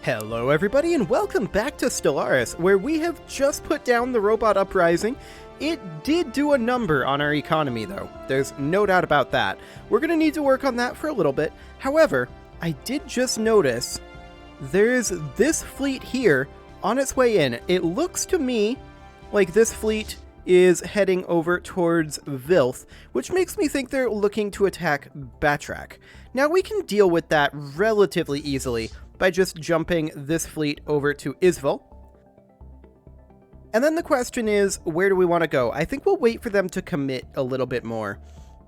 Hello everybody and welcome back to Stellaris, where we have just put down the robot uprising. It did do a number on our economy though, there's no doubt about that. We're going to need to work on that for a little bit. However, I did just notice there's this fleet here on its way in. It looks to me like this fleet is heading over towards Vilth, which makes me think they're looking to attack Batrak. Now we can deal with that relatively easily by just jumping this fleet over to Isval. And then the question is, where do we want to go? I think we'll wait for them to commit a little bit more.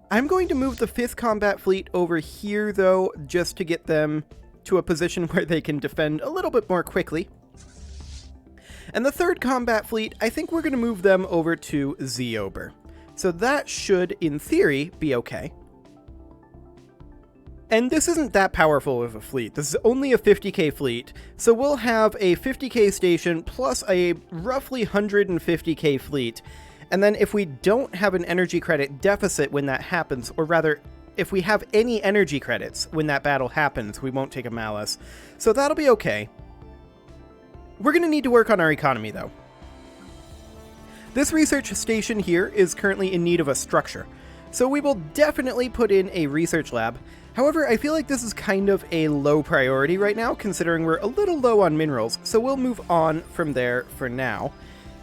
I'm going to move the 5th Combat Fleet over here, though, just to get them to a position where they can defend a little bit more quickly. And the 3rd Combat Fleet, I think we're going to move them over to Zeober. So that should, in theory, be okay. And this isn't that powerful of a fleet. This is only a 50k fleet, so we'll have a 50k station plus a roughly 150k fleet. And then if we don't have an energy credit deficit when that happens, or rather, if we have any energy credits when that battle happens, we won't take a Malice. So that'll be okay. We're going to need to work on our economy, though. This research station here is currently in need of a structure, so we will definitely put in a research lab. However, I feel like this is kind of a low priority right now, considering we're a little low on minerals, so we'll move on from there for now.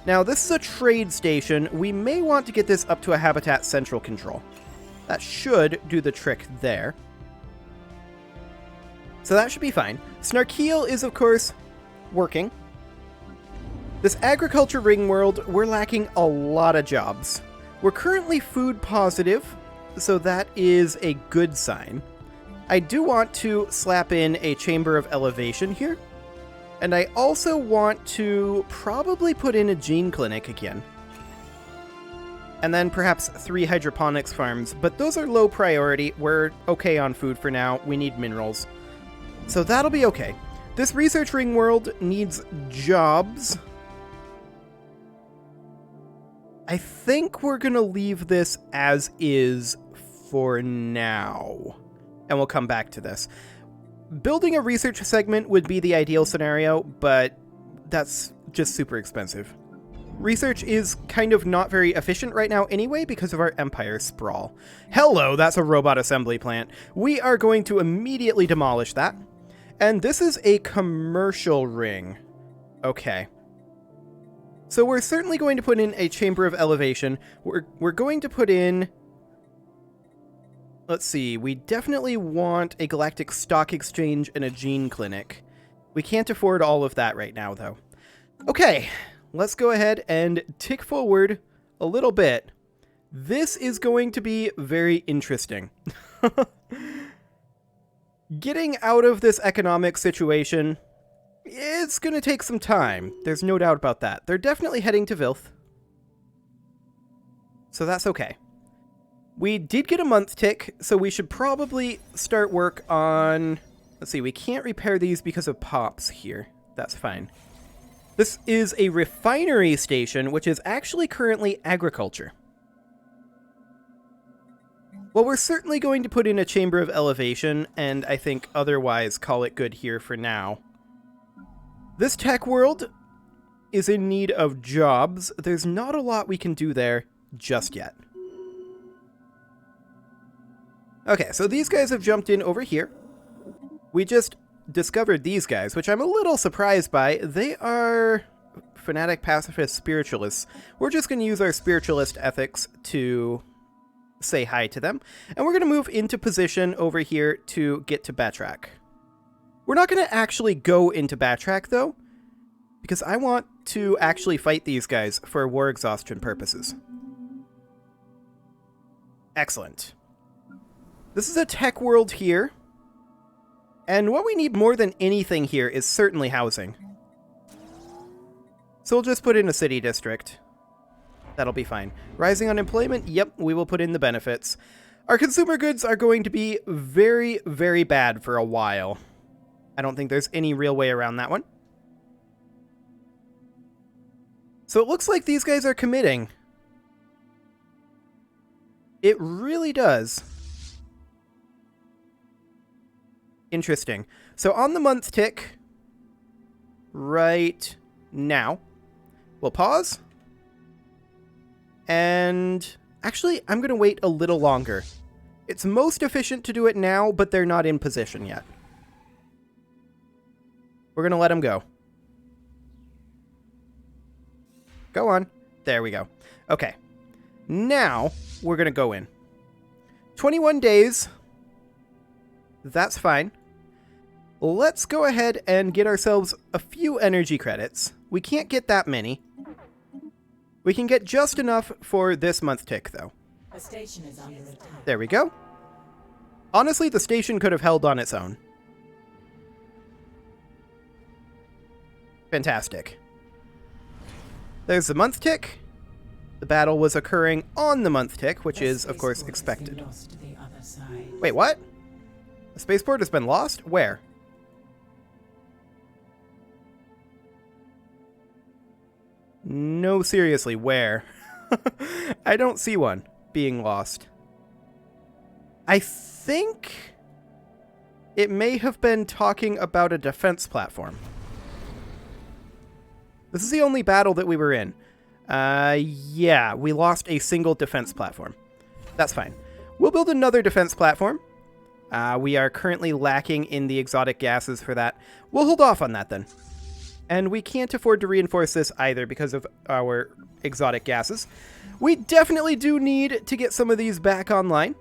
Now, this is a trade station. We may want to get this up to a habitat central control. That should do the trick there. So that should be fine. Snarkiel is, of course, working. This agriculture ring world, we're lacking a lot of jobs. We're currently food positive, so that is a good sign. I do want to slap in a chamber of elevation here, and I also want to probably put in a gene clinic again. And then perhaps 3 hydroponics farms, but those are low priority. We're okay on food for now. We need minerals. So that'll be okay. This research ring world needs jobs. I think we're going to leave this as is for now. And we'll come back to this. Building a research segment would be the ideal scenario, but that's just super expensive. Research is kind of not very efficient right now anyway because of our Empire sprawl. Hello, that's a robot assembly plant. We are going to immediately demolish that. And this is a commercial ring. Okay. So we're certainly going to put in a chamber of elevation. We're going to put in... Let's see, we definitely want a galactic stock exchange and a gene clinic. We can't afford all of that right now, though. Okay, let's go ahead and tick forward a little bit. This is going to be very interesting. Getting out of this economic situation, it's going to take some time. There's no doubt about that. They're definitely heading to Vilth. So that's okay. We did get a month tick, so we should probably start work on... Let's see, we can't repair these because of pops here. That's fine. This is a refinery station, which is actually currently agriculture. Well, we're certainly going to put in a chamber of elevation, and I think otherwise call it good here for now. This tech world is in need of jobs. There's not a lot we can do there just yet. Okay, so these guys have jumped in over here. We just discovered these guys, which I'm a little surprised by. They are fanatic pacifist spiritualists. We're just going to use our spiritualist ethics to say hi to them. And we're going to move into position over here to get to Batrak. We're not going to actually go into Batrak, though, because I want to actually fight these guys for war exhaustion purposes. Excellent. This is a tech world here, and what we need more than anything here is certainly housing. So we'll just put in a city district. That'll be fine. Rising unemployment? Yep, we will put in the benefits. Our consumer goods are going to be very, very bad for a while. I don't think there's any real way around that one. So it looks like these guys are committing. It really does. Interesting. So on the month tick, right now. We'll pause. And actually, I'm going to wait a little longer. It's most efficient to do it now, but they're not in position yet. We're going to let them go. Go on. There we go. Okay. Now, we're going to go in. 21 days. That's fine. Let's go ahead and get ourselves a few energy credits. We can't get that many. We can get just enough for this month tick, though. The station is under attack. There we go. Honestly, the station could have held on its own. Fantastic. There's the month tick. The battle was occurring on the month tick, which is, of course, expected. Wait, what? The spaceport has been lost? Where? No, seriously, where? I don't see one being lost. I think it may have been talking about a defense platform. This is the only battle that we were in. Yeah, we lost a single defense platform. That's fine. We'll build another defense platform. We are currently lacking in the exotic gases for that. We'll hold off on that then. And we can't afford to reinforce this either because of our exotic gases. We definitely do need to get some of these back online.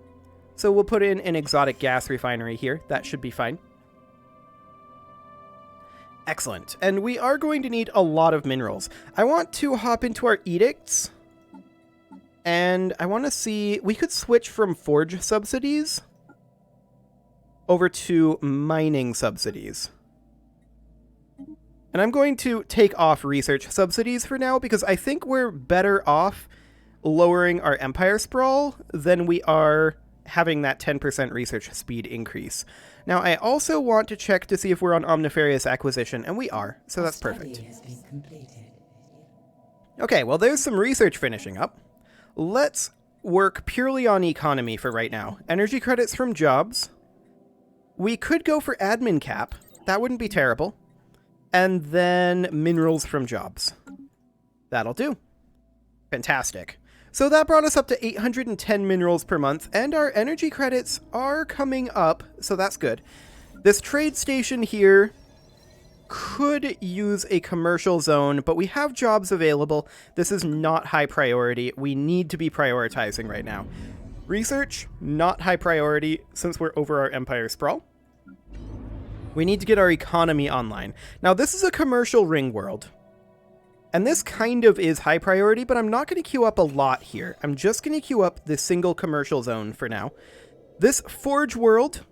So we'll put in an exotic gas refinery here. That should be fine. Excellent. And we are going to need a lot of minerals. I want to hop into our edicts. And I want to see... We could switch from forge subsidies over to mining subsidies. And I'm going to take off research subsidies for now because I think we're better off lowering our empire sprawl than we are having that 10% research speed increase. Now, I also want to check to see if we're on omnifarious acquisition, and we are, so that's perfect. Okay, well, there's some research finishing up. Let's work purely on economy for right now. Energy credits from jobs. We could go for admin cap. That wouldn't be terrible. And then minerals from jobs. That'll do. Fantastic. So that brought us up to 810 minerals per month, and our energy credits are coming up, so that's good. This trade station here could use a commercial zone, but we have jobs available. This is not high priority. We need to be prioritizing right now. Research, not high priority since we're over our empire sprawl. We need to get our economy online. Now, this is a commercial ring world. And this kind of is high priority, but I'm not going to queue up a lot here. I'm just going to queue up the single commercial zone for now. This forge world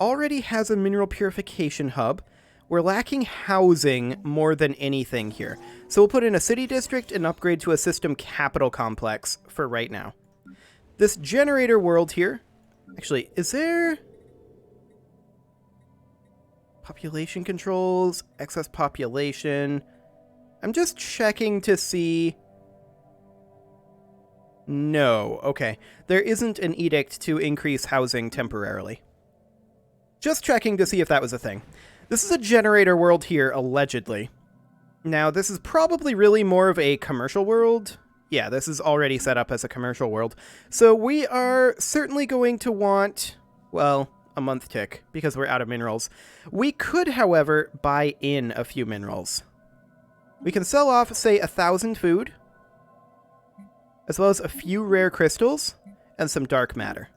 already has a mineral purification hub. We're lacking housing more than anything here. So we'll put in a city district and upgrade to a system capital complex for right now. This generator world here. Actually, is there... population controls, excess population. I'm just checking to see. No, okay. There isn't an edict to increase housing temporarily. Just checking to see if that was a thing. This is a generator world here, allegedly. Now, this is probably really more of a commercial world. Yeah, this is already set up as a commercial world. So we are certainly going to want, well, a month tick, because we're out of minerals. We could, however, buy in a few minerals. We can sell off, say, 1,000 food, as well as a few rare crystals, and some dark matter.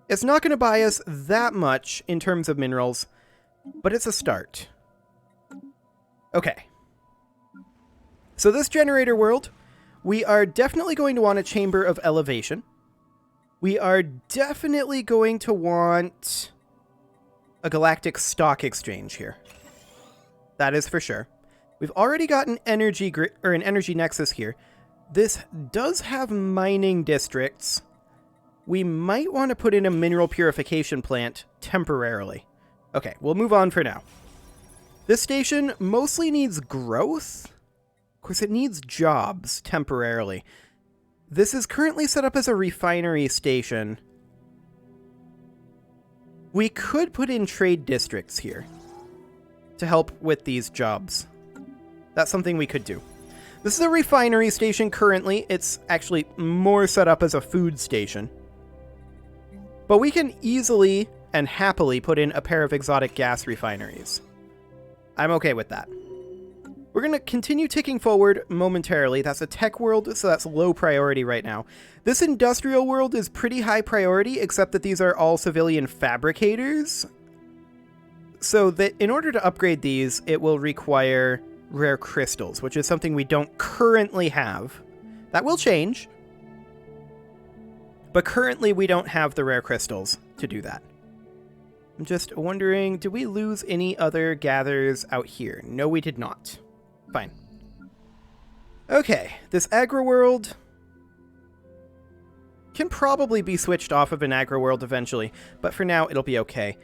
It's not going to buy us that much in terms of minerals, but it's a start. Okay. So this generator world, we are definitely going to want a chamber of elevation. We are definitely going to want a galactic stock exchange here. That is for sure. We've already got an energy an energy nexus here. This does have mining districts. We might want to put in a mineral purification plant temporarily. Okay, we'll move on for now. This station mostly needs growth. Of course, it needs jobs temporarily. This is currently set up as a refinery station. We could put in trade districts here. to help with these jobs. That's something we could do. This is a refinery station currently. It's actually more set up as a food station. But we can easily and happily put in a pair of exotic gas refineries. I'm okay with that. We're going to continue ticking forward momentarily. That's a tech world, so that's low priority right now. This industrial world is pretty high priority, except that these are all civilian fabricators. So that in order to upgrade these, it will require rare crystals, which is something we don't currently have. That will change. But currently we don't have the rare crystals to do that. I'm just wondering, did we lose any other gathers out here? No, we did not. Fine. Okay, this agro world can probably be switched off of an agro world eventually, but for now it'll be okay.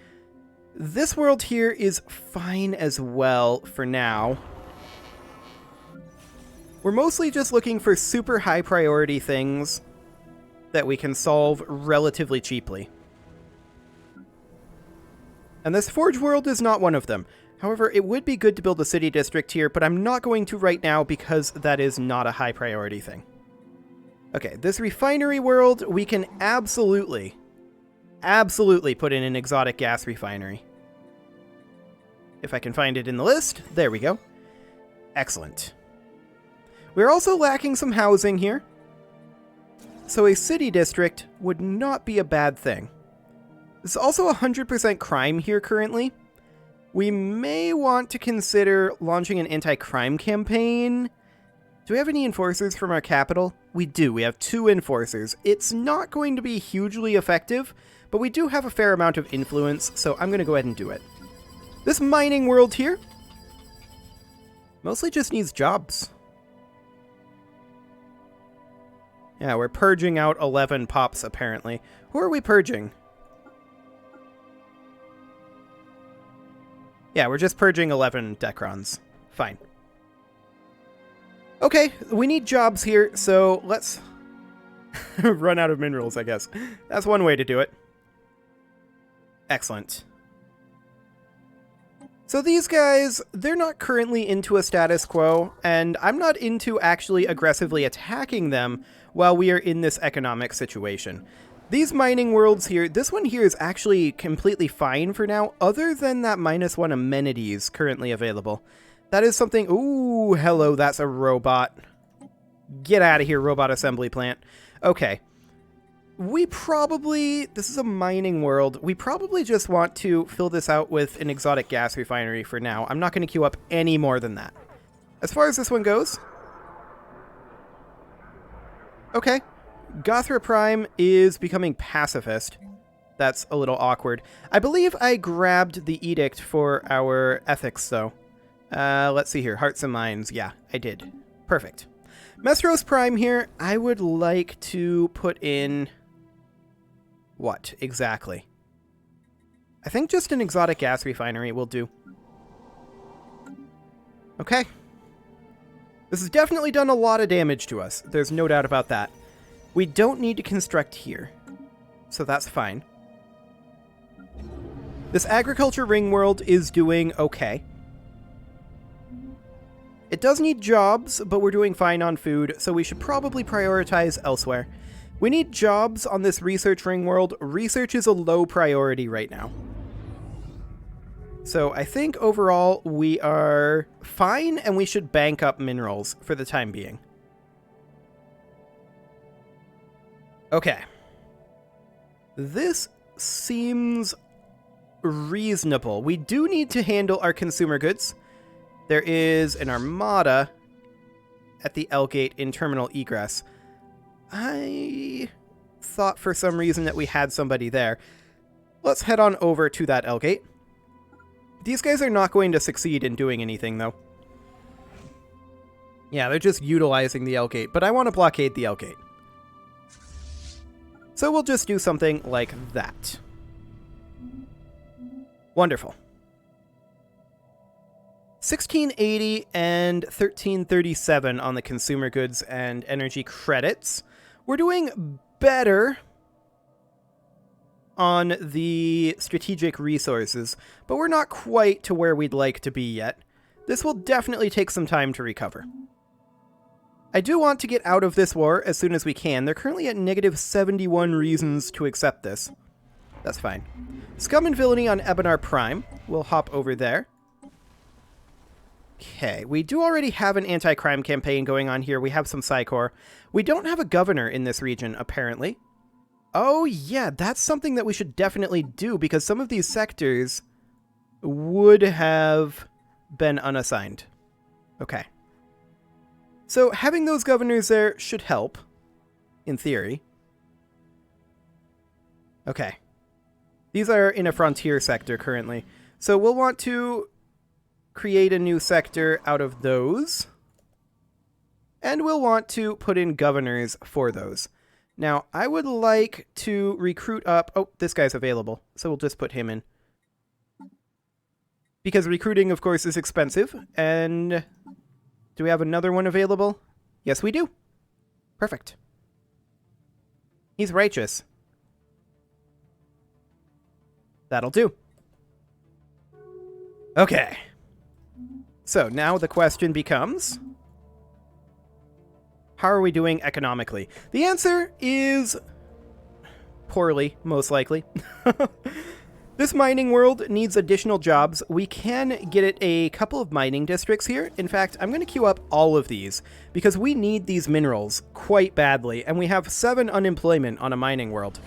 This world here is fine as well for now. We're mostly just looking for super high priority things that we can solve relatively cheaply. And this Forge world is not one of them. However, it would be good to build a city district here, but I'm not going to right now because that is not a high priority thing. Okay, this refinery world, we can absolutely put in an exotic gas refinery. If I can find it in the list, there we go. Excellent. We're also lacking some housing here, so a city district would not be a bad thing. There's also 100% crime here currently. We may want to consider launching an anti-crime campaign. Do we have any enforcers from our capital? We do. We have 2 enforcers. It's not going to be hugely effective, but we do have a fair amount of influence, so I'm going to go ahead and do it. This mining world here mostly just needs jobs. Yeah, we're purging out 11 pops, apparently. Who are we purging? Yeah, we're just purging 11 Decrons. Fine. Okay, we need jobs here, so let's run out of minerals, I guess. That's one way to do it. Excellent. So these guys, they're not currently into a status quo, and I'm not into actually aggressively attacking them while we are in this economic situation. These mining worlds here, this one here is actually completely fine for now, other than that -1 amenities currently available. That is something... Ooh, hello, that's a robot. Get out of here, robot assembly plant. Okay. We probably... This is a mining world. We probably just want to fill this out with an exotic gas refinery for now. I'm not going to queue up any more than that. As far as this one goes... Okay. Gothra Prime is becoming pacifist. That's a little awkward. I believe I grabbed the edict for our ethics, though. Let's see here. Hearts and Minds. Yeah, I did. Perfect. Mestros Prime here, I would like to put in... What, exactly? I think just an exotic gas refinery will do. Okay. This has definitely done a lot of damage to us. There's no doubt about that. We don't need to construct here, so that's fine. This agriculture ring world is doing okay. It does need jobs, but we're doing fine on food, so we should probably prioritize elsewhere. We need jobs on this research ring world. Research is a low priority right now. So I think overall we are fine, and we should bank up minerals for the time being. Okay. This seems reasonable. We do need to handle our consumer goods. There is an armada at the L gate in terminal egress. I thought for some reason that we had somebody there. Let's head on over to that L gate. These guys are not going to succeed in doing anything, though. Yeah, they're just utilizing the L gate, but I want to blockade the L gate. So we'll just do something like that. Wonderful. 1680 and 1337 on the consumer goods and energy credits. We're doing better on the strategic resources, but we're not quite to where we'd like to be yet. This will definitely take some time to recover. I do want to get out of this war as soon as we can. They're currently at negative 71 reasons to accept this. That's fine. Scum and Villainy on Ebenar Prime. We'll hop over there. Okay, we do already have an anti-crime campaign going on here. We have some Psychor. We don't have a governor in this region, apparently. Oh yeah, that's something that we should definitely do, because some of these sectors would have been unassigned. Okay. So having those governors there should help, in theory. Okay. These are in a frontier sector currently. So we'll want to create a new sector out of those. And we'll want to put in governors for those. Now, I would like to recruit up... Oh, this guy's available, so we'll just put him in. Because recruiting, of course, is expensive. And do we have another one available? Yes, we do. Perfect. He's righteous. That'll do. Okay. So now the question becomes, how are we doing economically? The answer is poorly, most likely. This mining world needs additional jobs. We can get it a couple of mining districts here. In fact, I'm going to queue up all of these because we need these minerals quite badly, and we have 7 unemployment on a mining world.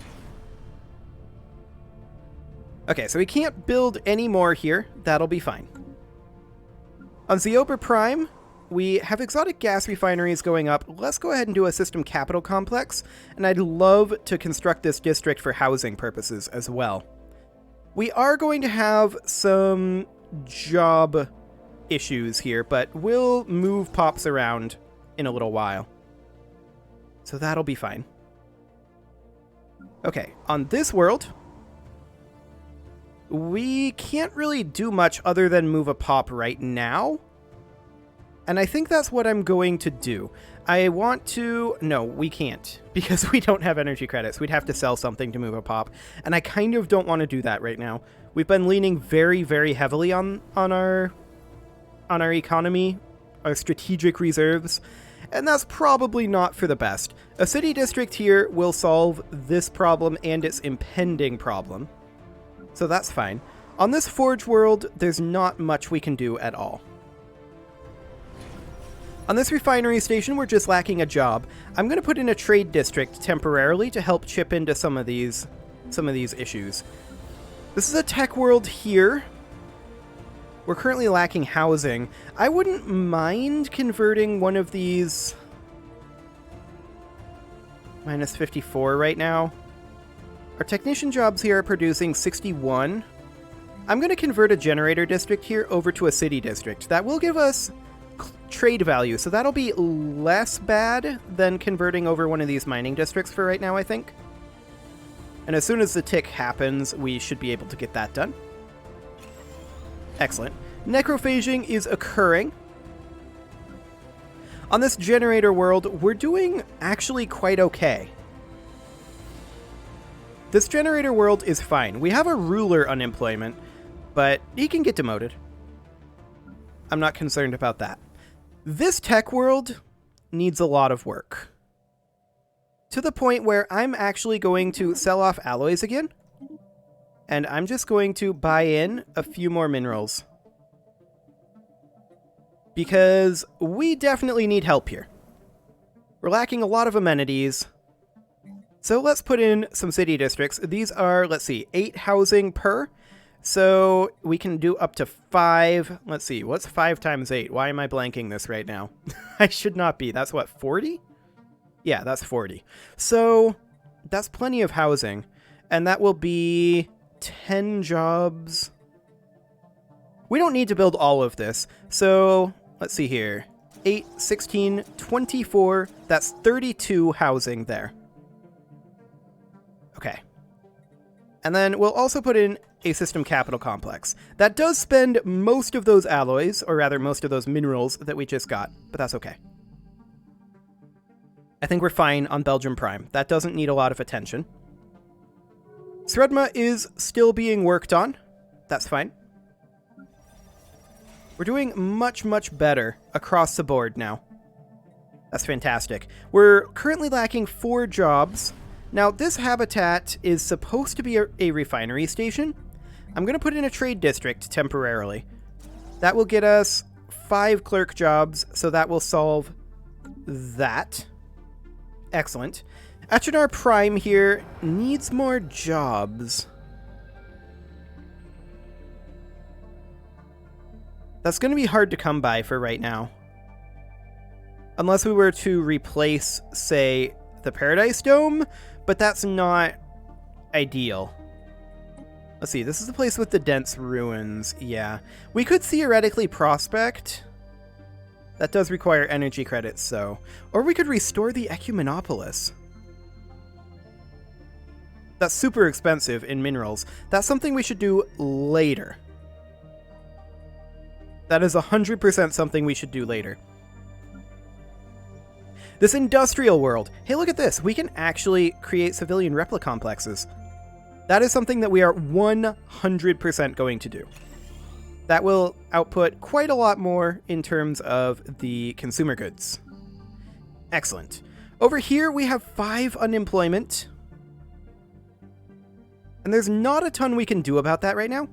Okay, so we can't build any more here. That'll be fine. On Zeober Prime, we have exotic gas refineries going up. Let's go ahead and do a system capital complex, and I'd love to construct this district for housing purposes as well. We are going to have some job issues here, but we'll move pops around in a little while. So that'll be fine. Okay, on this world, we can't really do much other than move a pop right now. And I think that's what I'm going to do. I want to... No, we can't, because we don't have energy credits. We'd have to sell something to move a pop. And I kind of don't want to do that right now. We've been leaning very, very heavily on our economy, our strategic reserves, and that's probably not for the best. A city district here will solve this problem and its impending problem. So that's fine. On this Forge world, there's not much we can do at all. On this refinery station, we're just lacking a job. I'm going to put in a trade district temporarily to help chip into some of these issues. This is a tech world here. We're currently lacking housing. I wouldn't mind converting one of these... Minus 54 right now. Our technician jobs here are producing 61. I'm going to convert a generator district here over to a city district. That will give us trade value, so that'll be less bad than converting over one of these mining districts for right now, I think. And as soon as the tick happens, we should be able to get that done. Excellent. Necrophaging is occurring. On this generator world, we're doing actually quite okay. This generator world is fine. We have a ruler unemployment, but he can get demoted. I'm not concerned about that. This tech world needs a lot of work. To the point where I'm actually going to sell off alloys again. And I'm just going to buy in a few more minerals. Because we definitely need help here. We're lacking a lot of amenities. So let's put in some city districts. These are, let's see, 8 housing per. So we can do up to 5. Let's see, what's 5 times 8? Why am I blanking this right now? I should not be. That's what, 40? Yeah, that's 40. So that's plenty of housing. And that will be 10 jobs. We don't need to build all of this. So let's see here. 8, 16, 24. That's 32 housing there. Okay. And then we'll also put in a system capital complex. That does spend most of those alloys, or rather most of those minerals that we just got, but that's okay. I think we're fine on Belgium Prime. That doesn't need a lot of attention. Sredma is still being worked on. That's fine. We're doing much, much better across the board now. That's fantastic. We're currently lacking 4 jobs. Now, this habitat is supposed to be a refinery station. I'm going to put in a trade district temporarily. That will get us 5 clerk jobs, so that will solve that. Excellent. Achenar Prime here needs more jobs. That's going to be hard to come by for right now. Unless we were to replace, say, the Paradise Dome, but that's not ideal. Let's see, this is the place with the dense ruins. Yeah. We could theoretically prospect. That does require energy credits, so. Or we could restore the Ecumenopolis. That's super expensive in minerals. That's something we should do later. That is 100% something we should do later. This industrial world. Hey, look at this. We can actually create civilian replica complexes. That is something that we are 100% going to do. That will output quite a lot more in terms of the consumer goods. Excellent. Over here, we have 5 unemployment. And there's not a ton we can do about that right now.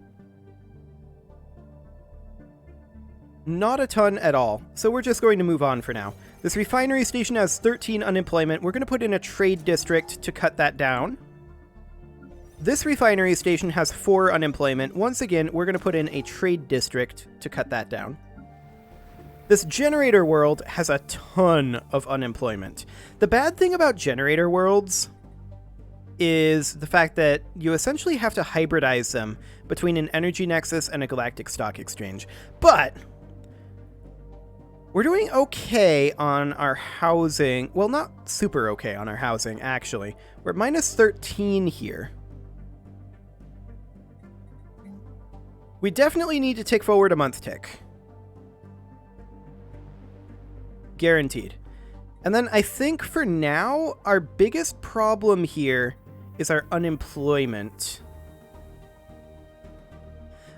Not a ton at all. So we're just going to move on for now. This refinery station has 13 unemployment. We're going to put in a trade district to cut that down. This refinery station has 4 unemployment. Once again, we're going to put in a trade district to cut that down. This generator world has a ton of unemployment. The bad thing about generator worlds is the fact that you essentially have to hybridize them between an energy nexus and a galactic stock exchange. But we're doing okay on our housing. Well, not super okay on our housing, actually. We're at minus 13 here. We definitely need to tick forward a month tick. Guaranteed. And then I think for now, our biggest problem here is our unemployment.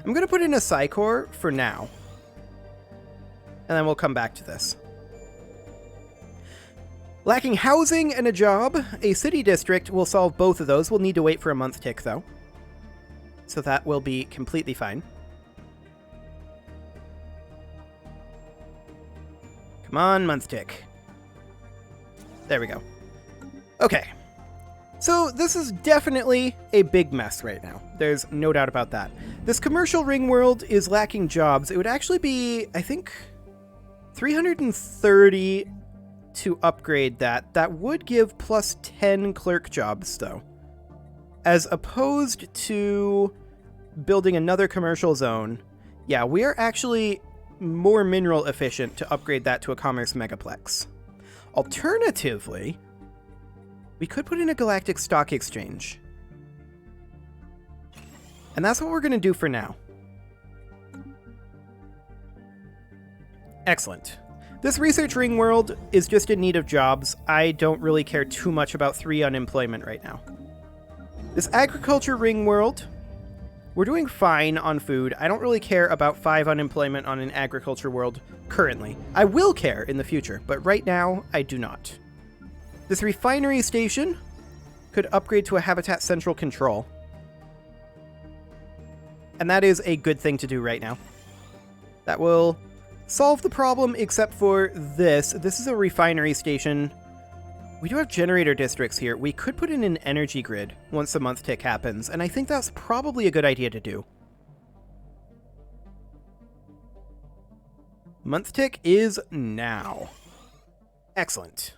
I'm going to put in a Psycor for now. And then we'll come back to this. Lacking housing and a job, a city district will solve both of those. We'll need to wait for a month tick, though. So that will be completely fine. Come on, month tick. There we go. Okay. So this is definitely a big mess right now. There's no doubt about that. This commercial ring world is lacking jobs. It would actually be, I think, 330 to upgrade that. That would give plus 10 clerk jobs, though. As opposed to building another commercial zone. Yeah, we are actually more mineral efficient to upgrade that to a commerce megaplex. Alternatively, we could put in a galactic stock exchange. And that's what we're going to do for now. Excellent. This research ring world is just in need of jobs. I don't really care too much about 3 unemployment right now. This agriculture ring world, we're doing fine on food. I don't really care about 5 unemployment on an agriculture world currently. I will care in the future, but right now, I do not. This refinery station could upgrade to a habitat central control. And that is a good thing to do right now. That will solve the problem except for this. This is a refinery station. We do have generator districts here. We could put in an energy grid once the month tick happens, and I think that's probably a good idea to do. Month tick is now. Excellent.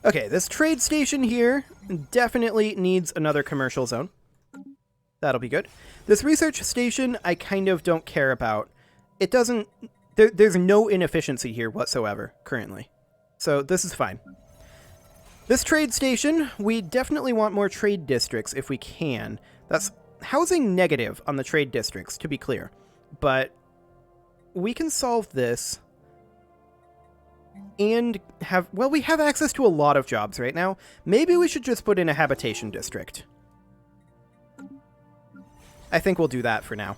Okay, this trade station here definitely needs another commercial zone. That'll be good. This research station I kind of don't care about. It doesn't... There's no inefficiency here whatsoever currently. So this is fine. This trade station, we definitely want more trade districts if we can. That's housing negative on the trade districts, to be clear. But we can solve this and have... Well, we have access to a lot of jobs right now. Maybe we should just put in a habitation district. I think we'll do that for now.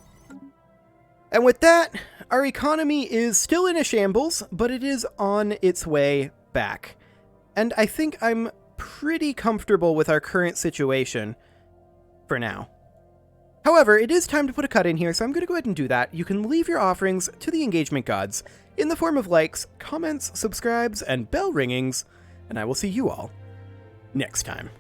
And with that, our economy is still in a shambles, but it is on its way back. And I think I'm pretty comfortable with our current situation for now. However, it is time to put a cut in here, so I'm going to go ahead and do that. You can leave your offerings to the engagement gods in the form of likes, comments, subscribes, and bell ringings, and I will see you all next time.